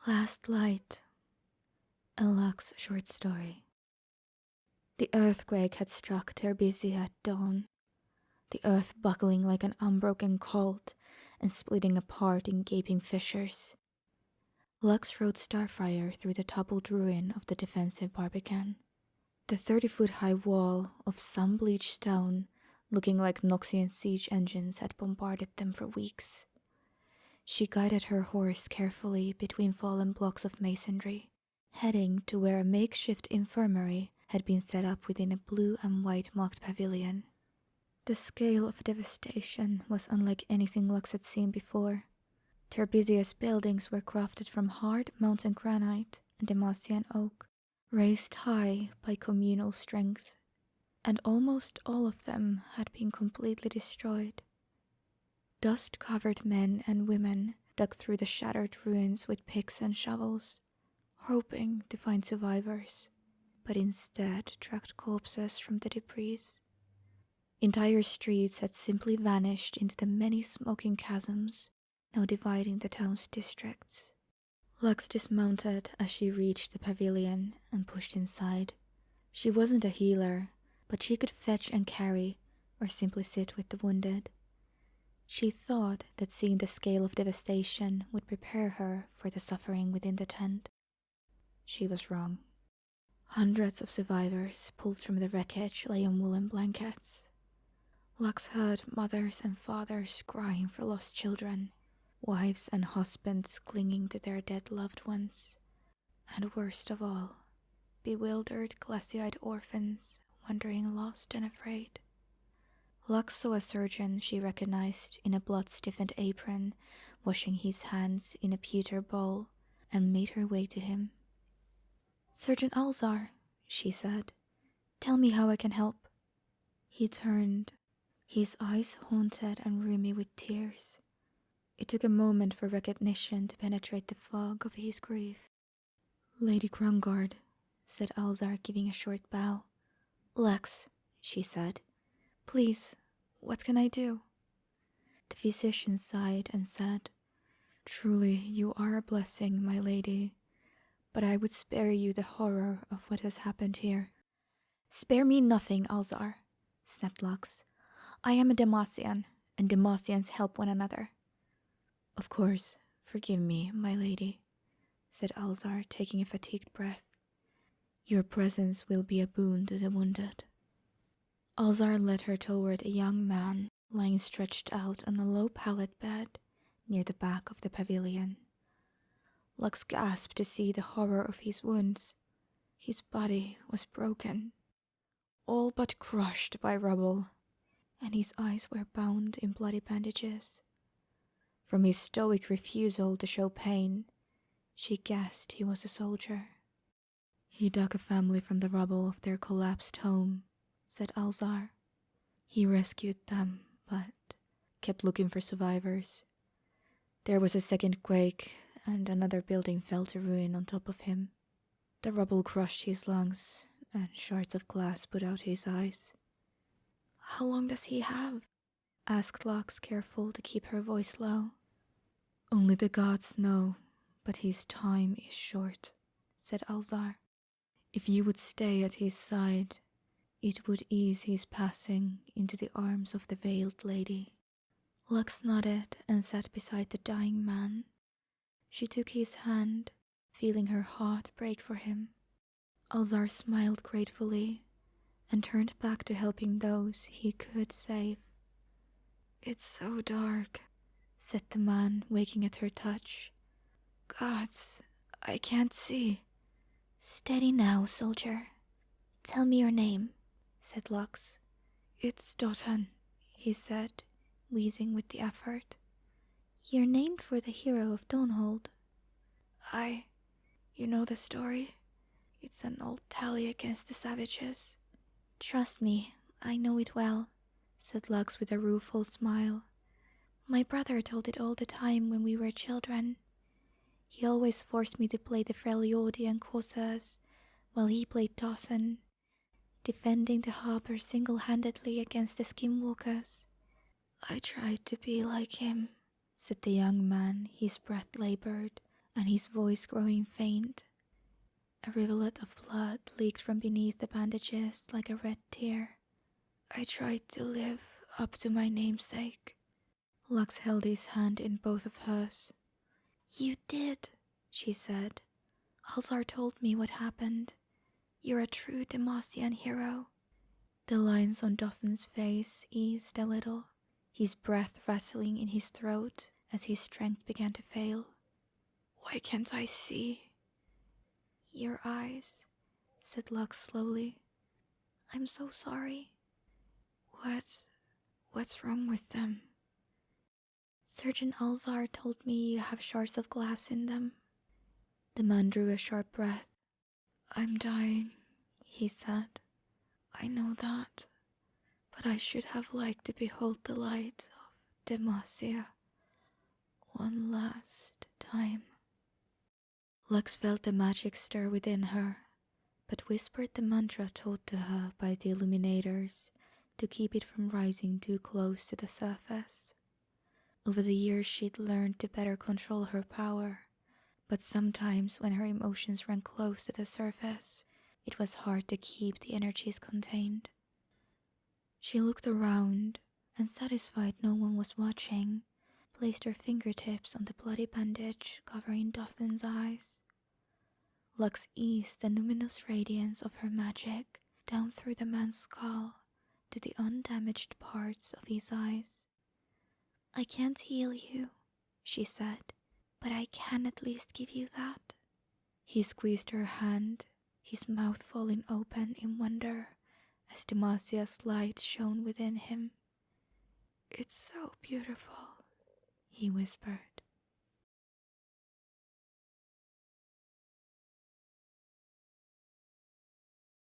Last Light, a Lux short story. The earthquake had struck Terbisi at dawn, the earth buckling like an unbroken colt and splitting apart in gaping fissures. Lux rode Starfire through the toppled ruin of the defensive Barbican. The 30-foot-high wall of sun-bleached stone, looking like Noxian siege engines, had bombarded them for weeks. She guided her horse carefully between fallen blocks of masonry, heading to where a makeshift infirmary had been set up within a blue and white mocked pavilion. The scale of devastation was unlike anything Lux had seen before. Terbisia's buildings were crafted from hard mountain granite and Demacian oak, raised high by communal strength, and almost all of them had been completely destroyed. Dust-covered men and women dug through the shattered ruins with picks and shovels, hoping to find survivors, but instead tracked corpses from the debris. Entire streets had simply vanished into the many smoking chasms now dividing the town's districts. Lux dismounted as she reached the pavilion and pushed inside. She wasn't a healer, but she could fetch and carry, or simply sit with the wounded. She thought that seeing the scale of devastation would prepare her for the suffering within the tent. She was wrong. Hundreds of survivors pulled from the wreckage lay on woolen blankets. Lux heard mothers and fathers crying for lost children, wives and husbands clinging to their dead loved ones, and worst of all, bewildered, glassy-eyed orphans wandering lost and afraid. Lux saw a surgeon she recognized in a blood-stiffened apron, washing his hands in a pewter bowl, and made her way to him. "Surgeon Alzar," she said, "tell me how I can help." He turned, his eyes haunted and roomy with tears. It took a moment for recognition to penetrate the fog of his grief. "Lady Grungard," said Alzar, giving a short bow. "Lux," she said, "please, what can I do?" The physician sighed and said, "Truly, you are a blessing, my lady, but I would spare you the horror of what has happened here." "Spare me nothing, Alzar," snapped Lux. "I am a Demacian, and Demacians help one another." "Of course, forgive me, my lady," said Alzar, taking a fatigued breath. "Your presence will be a boon to the wounded." Alzar led her toward a young man lying stretched out on a low pallet bed near the back of the pavilion. Lux gasped to see the horror of his wounds. His body was broken, all but crushed by rubble, and his eyes were bound in bloody bandages. From his stoic refusal to show pain, she guessed he was a soldier. "He dug a family from the rubble of their collapsed home," said Alzar. "He rescued them, but kept looking for survivors. There was a second quake, and another building fell to ruin on top of him. The rubble crushed his lungs, and shards of glass put out his eyes." "How long does he have?" asked Lux, careful to keep her voice low. "Only the gods know, but his time is short," said Alzar. "If you would stay at his side, it would ease his passing into the arms of the veiled lady." Lux nodded and sat beside the dying man. She took his hand, feeling her heart break for him. Alzar smiled gratefully and turned back to helping those he could save. "It's so dark," said the man, waking at her touch. "Gods, I can't see." "Steady now, soldier. Tell me your name," said Lux. "It's Dotan," he said, wheezing with the effort. "You're named for the hero of Dawnhold." You know the story? It's an old tally against the savages." "Trust me, I know it well," said Lux with a rueful smile. "My brother told it all the time when we were children. He always forced me to play the Freljordi and Kossas, while he played Dothan, defending the harbor single-handedly against the skinwalkers." "I tried to be like him," said the young man, his breath labored and his voice growing faint. A rivulet of blood leaked from beneath the bandages like a red tear. I tried to live up to my namesake. Lux held his hand in both of hers. You did, she said. Alzar told me what happened. You're a true Demacian hero. The lines on Dothan's face eased a little, his breath rattling in his throat as his strength began to fail. Why can't I see? Your eyes, said Lux slowly. I'm so sorry. What's wrong with them? Surgeon Alzar told me you have shards of glass in them. The man drew a sharp breath. I'm dying, he said. I know that, but I should have liked to behold the light of Demacia one last time. Lux felt the magic stir within her, but whispered the mantra taught to her by the illuminators to keep it from rising too close to the surface. Over the years she'd learned to better control her power, but sometimes when her emotions ran close to the surface, it was hard to keep the energies contained. She looked around and, satisfied no one was watching, placed her fingertips on the bloody bandage covering Dothan's eyes. Lux eased the luminous radiance of her magic down through the man's skull to the undamaged parts of his eyes. I can't heal you, she said, but I can at least give you that. He squeezed her hand, his mouth falling open in wonder as Demacia's light shone within him. It's so beautiful, he whispered.